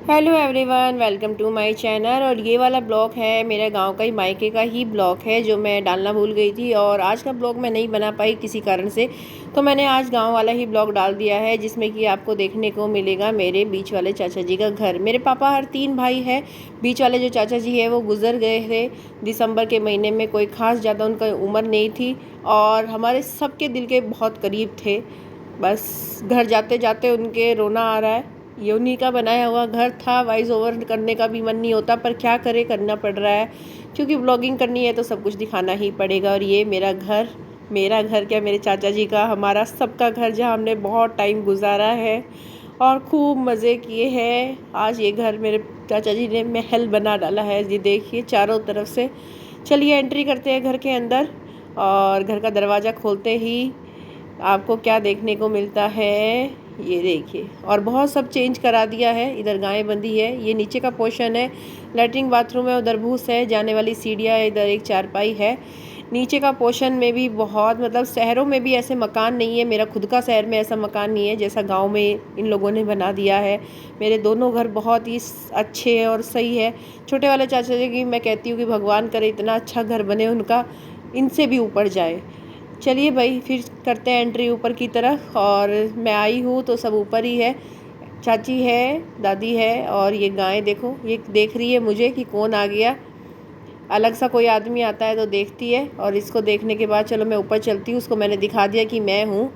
Hello everyone, welcome to my channel. और ये वाला ब्लॉग है मेरे गांव का ही, मायके का ही ब्लॉग है जो मैं डालना भूल गई थी। और आज का ब्लॉग मैं नहीं बना पाई किसी कारण से, तो मैंने आज गांव वाला ही ब्लॉग डाल दिया है, जिसमें कि आपको देखने को मिलेगा मेरे बीच वाले चाचा जी का घर। मेरे पापा हर 3 भाई है। बीच वाले जो चाचा जी है वो गुजर गए थे दिसंबर के महीने में। कोई ख़ास ज़्यादा उनका उम्र नहीं थी और हमारे सबके दिल के बहुत करीब थे। बस घर जाते जाते उनके रोना आ रहा है। ये उन्हीं का बनाया हुआ घर था। वॉइस ओवर करने का भी मन नहीं होता, पर क्या करे, करना पड़ रहा है क्योंकि ब्लॉगिंग करनी है तो सब कुछ दिखाना ही पड़ेगा। और ये मेरा घर क्या, मेरे चाचा जी का, हमारा सबका घर, जहाँ हमने बहुत टाइम गुजारा है और खूब मज़े किए हैं। आज ये घर मेरे चाचा जी ने महल बना डाला है। ये देखिए चारों तरफ से। चलिए एंट्री करते हैं घर के अंदर। और घर का दरवाज़ा खोलते ही आपको क्या देखने को मिलता है, ये देखिए। और बहुत सब चेंज करा दिया है। इधर गायें बंधी है। ये नीचे का पोर्शन है, लेटरिन बाथरूम है। उधर भूस है, जाने वाली सीढ़ियाँ है। इधर एक चारपाई है। नीचे का पोर्शन में भी बहुत, मतलब शहरों में भी ऐसे मकान नहीं है। मेरा खुद का शहर में ऐसा मकान नहीं है जैसा गांव में इन लोगों ने बना दिया है। मेरे दोनों घर बहुत ही अच्छे और सही है। छोटे वाले चाचा जी की मैं कहती हूँ कि भगवान करे इतना अच्छा घर बने उनका, इनसे भी ऊपर जाए। चलिए भाई, फिर करते हैं एंट्री ऊपर की तरफ। और मैं आई हूँ तो सब ऊपर ही है। चाची है, दादी है, और ये गाय देखो, ये देख रही है मुझे कि कौन आ गया। अलग सा कोई आदमी आता है तो देखती है। और इसको देखने के बाद चलो मैं ऊपर चलती हूँ। उसको मैंने दिखा दिया कि मैं हूँ,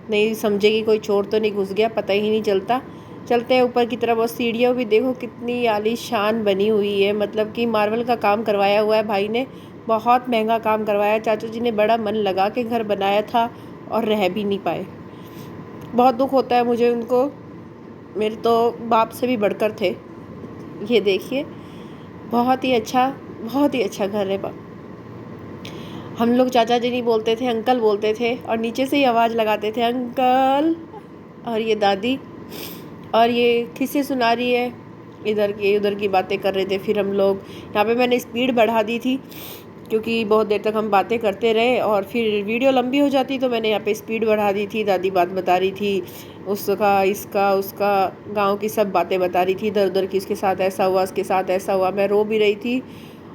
नहीं समझेगी कोई चोर तो नहीं घुस गया, पता ही नहीं चलता। चलते हैं ऊपर की तरफ। और सीढ़ियाँ भी देखो कितनी आलीशान बनी हुई है, मतलब कि मार्बल का काम करवाया हुआ है भाई ने। बहुत महंगा काम करवाया। चाचा जी ने बड़ा मन लगा के घर बनाया था और रह भी नहीं पाए। बहुत दुख होता है मुझे उनको, मेरे तो बाप से भी बढ़कर थे। ये देखिए, बहुत ही अच्छा घर है। हम लोग चाचा जी नहीं बोलते थे, अंकल बोलते थे, और नीचे से ही आवाज़ लगाते थे, अंकल। और ये दादी, और ये किस्से सुना रही है, इधर की उधर की बातें कर रहे थे। फिर हम लोग यहाँ पे, मैंने स्पीड बढ़ा दी थी क्योंकि बहुत देर तक हम बातें करते रहे और फिर वीडियो लंबी हो जाती, तो मैंने यहाँ पे स्पीड बढ़ा दी थी। दादी बात बता रही थी, उसका, इसका, उसका, गांव की सब बातें बता रही थी, इधर उधर की, इसके साथ ऐसा हुआ, इसके साथ ऐसा हुआ। मैं रो भी रही थी,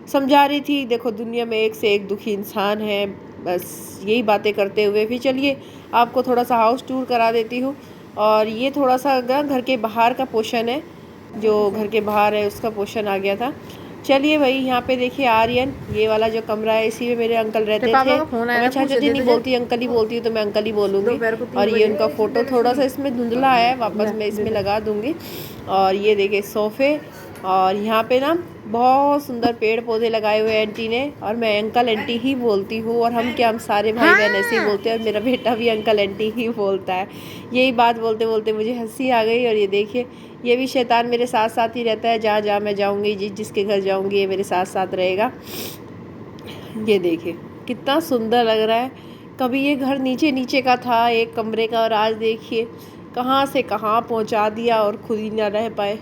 समझा रही थी, देखो दुनिया में एक से एक दुखी इंसान है। बस यही बातें करते हुए फिर चलिए आपको थोड़ा सा हाउस टूर करा देती हूँ। और ये थोड़ा सा घर के बाहर का पोर्शन है, जो घर के बाहर है उसका पोर्शन आ गया था। चलिए भाई, यहाँ पे देखिए आर्यन, ये वाला जो कमरा है, इसी में मेरे अंकल रहते थे। और मैं चाचा जी नहीं बोलती, अंकल ही बोलती हूँ, तो मैं अंकल ही बोलूँगी। और ये उनका फ़ोटो थोड़ा सा इसमें धुंधला है, वापस मैं इसमें लगा दूँगी। और ये देखिए सोफ़े। और यहाँ पे ना बहुत सुंदर पेड़ पौधे लगाए हुए आंटी ने। और मैं अंकल आंटी ही बोलती हूँ, और हम क्या, हम सारे भाई बहन ऐसे ही बोलते हैं। और मेरा बेटा भी अंकल आंटी ही बोलता है। यही बात बोलते बोलते मुझे हंसी आ गई। और ये देखिए, ये भी शैतान मेरे साथ साथ ही रहता है। जहाँ जहाँ मैं जाऊँगी, जिसके घर जाऊँगी, ये मेरे साथ साथ रहेगा। ये देखिए कितना सुंदर लग रहा है। कभी ये घर नीचे नीचे का था, एक कमरे का, और आज देखिए कहाँ से कहाँ पहुँचा दिया और खुद ही ना रह पाए।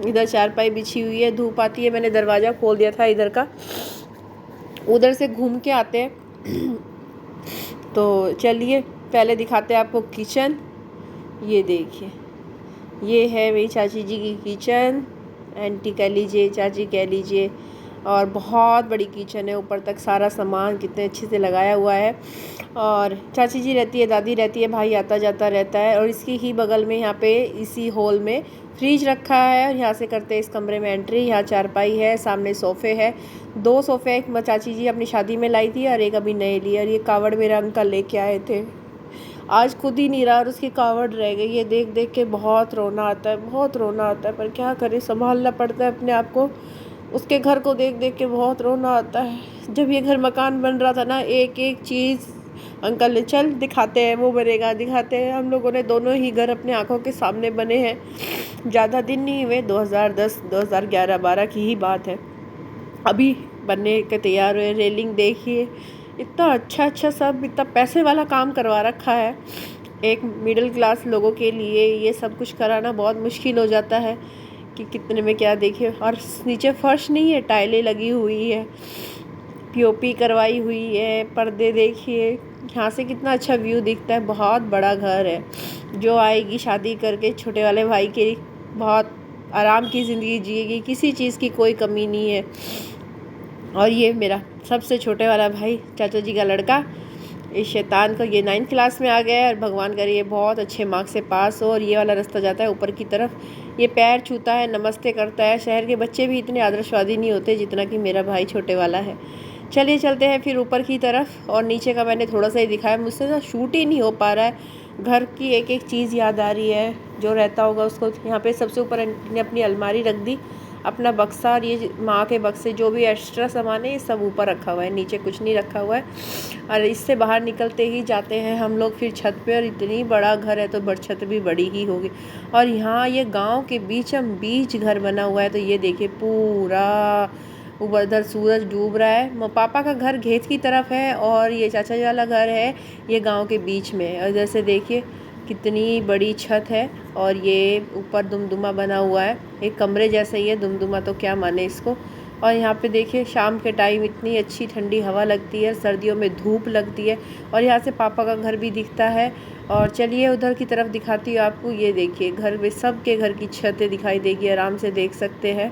इधर चारपाई बिछी हुई है, धूप आती है, मैंने दरवाज़ा खोल दिया था इधर का। उधर से घूम के आते हैं। तो चलिए पहले दिखाते हैं आपको किचन। ये देखिए, ये है मेरी चाची जी की किचन, आंटी कह लीजिए, चाची कह लीजिए। और बहुत बड़ी किचन है, ऊपर तक सारा सामान कितने अच्छे से लगाया हुआ है। और चाची जी रहती है, दादी रहती है, भाई आता जाता रहता है। और इसकी ही बगल में यहाँ पे इसी हॉल में फ्रिज रखा है। और यहाँ से करते हैं इस कमरे में एंट्री। यहाँ चारपाई है, सामने सोफ़े है, 2 सोफ़े। एक चाची जी अपनी शादी में लाई थी और एक अभी नए लिए। और ये कावड़ मेरा अंकल लेके आए थे, आज खुद ही नहीं रहा और उसकी कावड़ रह गई। ये देख देख के बहुत रोना आता है, बहुत रोना आता है, पर क्या करें, संभालना पड़ता है अपने आप को। उसके घर को देख देख के बहुत रोना आता है। जब ये घर मकान बन रहा था ना, एक एक चीज़ अंकल ने, चल दिखाते हैं, वो बनेगा, दिखाते हैं। हम लोगों ने दोनों ही घर अपने आंखों के सामने बने हैं। ज़्यादा दिन नहीं हुए, 2010 2011 12 की ही बात है, अभी बनने के तैयार हुए। रेलिंग देखिए, इतना अच्छा अच्छा सब, इतना पैसे वाला काम करवा रखा है। एक मिडिल क्लास लोगों के लिए ये सब कुछ कराना बहुत मुश्किल हो जाता है कि कितने में क्या। देखिए, और नीचे फर्श नहीं है, टाइलें लगी हुई है, पीओपी करवाई हुई है, पर्दे देखिए। यहाँ से कितना अच्छा व्यू दिखता है। बहुत बड़ा घर है। जो आएगी शादी करके छोटे वाले भाई के, बहुत आराम की ज़िंदगी जिएगी, किसी चीज़ की कोई कमी नहीं है। और ये मेरा सबसे छोटे वाला भाई, चाचा जी का लड़का, इस शैतान को, ये 9th क्लास में आ गया है और भगवान करे ये बहुत अच्छे मार्क्स से पास हो। और ये वाला रास्ता जाता है ऊपर की तरफ, ये पैर छूता है, नमस्ते करता है। शहर के बच्चे भी इतने आदर्शवादी नहीं होते जितना कि मेरा भाई छोटे वाला है। चलिए चलते हैं फिर ऊपर की तरफ। और नीचे का मैंने थोड़ा सा ही दिखाया, मुझसे ना शूट ही नहीं हो पा रहा है। घर की एक एक चीज़ याद आ रही है, जो रहता होगा उसको। यहाँ पे सबसे ऊपर ने अपनी अलमारी रख दी, अपना बक्सा और ये माँ के बक्से जो भी एक्स्ट्रा सामान है ये सब ऊपर रखा हुआ है, नीचे कुछ नहीं रखा हुआ है। और इससे बाहर निकलते ही जाते हैं हम लोग फिर छत पे, और इतनी बड़ा घर है तो छत भी बड़ी ही होगी। और यहाँ ये गांव के बीचम बीच घर बना हुआ है। तो ये देखिए पूरा ऊपर इधर सूरज डूब रहा है। पापा का घर खेत की तरफ है और ये चाचा जी वाला घर है ये गांव के बीच में। और इधर से देखिए कितनी बड़ी छत है और ये ऊपर दुमदुमा बना हुआ है, एक कमरे जैसा ही है, दुमदुमा तो क्या माने इसको। और यहाँ पे देखिए शाम के टाइम इतनी अच्छी ठंडी हवा लगती है, सर्दियों में धूप लगती है। और यहाँ से पापा का घर भी दिखता है। और चलिए उधर की तरफ दिखाती हूँ आपको। ये देखिए घर में सबके घर की छतें दिखाई देगी, आराम से देख सकते हैं।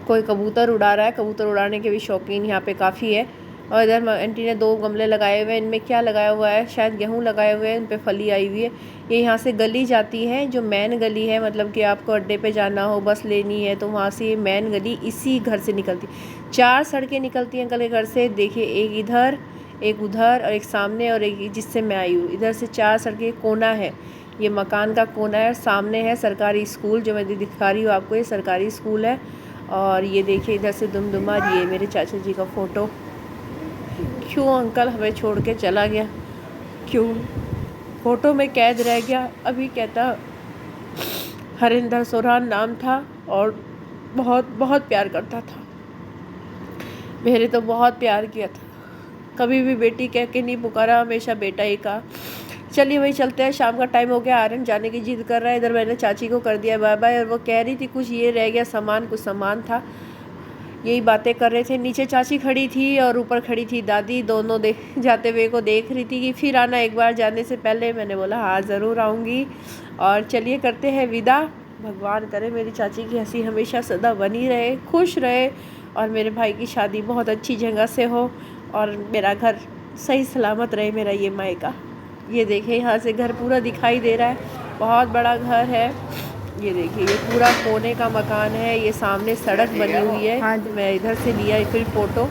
कोई कबूतर उड़ा रहा है, कबूतर उड़ाने के भी शौकीन यहाँ पे काफ़ी है। और इधर आंटी ने 2 गमले लगाए हुए हैं, इनमें क्या लगाया हुआ है, शायद गेहूँ लगाए हुए हैं, इन पे फली आई हुई है। ये यहाँ से गली जाती है, जो मेन गली है, मतलब कि आपको अड्डे पे जाना हो, बस लेनी है, तो वहाँ से ये मेन गली इसी घर से निकलती। 4 सड़कें निकलती हैं अंकल के घर से। देखिए एक इधर, एक उधर और एक सामने और एक जिससे मैं आई हूँ। इधर से 4 सड़कें, कोना है, ये मकान का कोना है। सामने है सरकारी स्कूल, जो मैं दिखा रही हूँ आपको, ये सरकारी स्कूल है। और ये देखिए इधर से दुमदुमा, ये मेरे चाचा जी का फ़ोटो। क्यों अंकल हमें छोड़ के चला गया, क्यों फ़ोटो में कैद रह गया। अभी कहता हरिंदर सोरान नाम था और बहुत बहुत प्यार करता था, मेरे तो बहुत प्यार किया था, कभी भी बेटी कह के नहीं पुकारा, हमेशा बेटा ही कहा। चलिए वही चलते हैं, शाम का टाइम हो गया, आर्यन जाने की जिद कर रहा है। इधर मैंने चाची को कर दिया बाय बाय, और वो कह रही थी कुछ ये रह गया सामान, कुछ सामान था, यही बातें कर रहे थे। नीचे चाची खड़ी थी और ऊपर खड़ी थी दादी, दोनों जाते हुए को देख रही थी कि फिर आना एक बार जाने से पहले। मैंने बोला हाँ ज़रूर आऊँगी। और चलिए करते हैं विदा। भगवान करे मेरी चाची की हंसी हमेशा सदा बनी रहे, खुश रहे, और मेरे भाई की शादी बहुत अच्छी जगह से हो, और मेरा घर सही सलामत रहे, मेरा ये मायका। ये देखिए यहाँ से घर पूरा दिखाई दे रहा है, बहुत बड़ा घर है। ये देखिए ये पूरा कोने का मकान है, ये सामने सड़क बनी हुई है। हाँ, मैं इधर से लिया फिर फ़ोटो,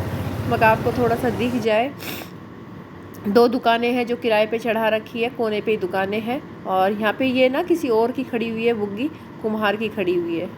मगर आपको थोड़ा सा दिख जाए। 2 दुकानें हैं जो किराए पे चढ़ा रखी है, कोने पे ही दुकानें हैं। और यहाँ पे ये ना किसी और की खड़ी हुई है, बुग्गी कुम्हार की खड़ी हुई है।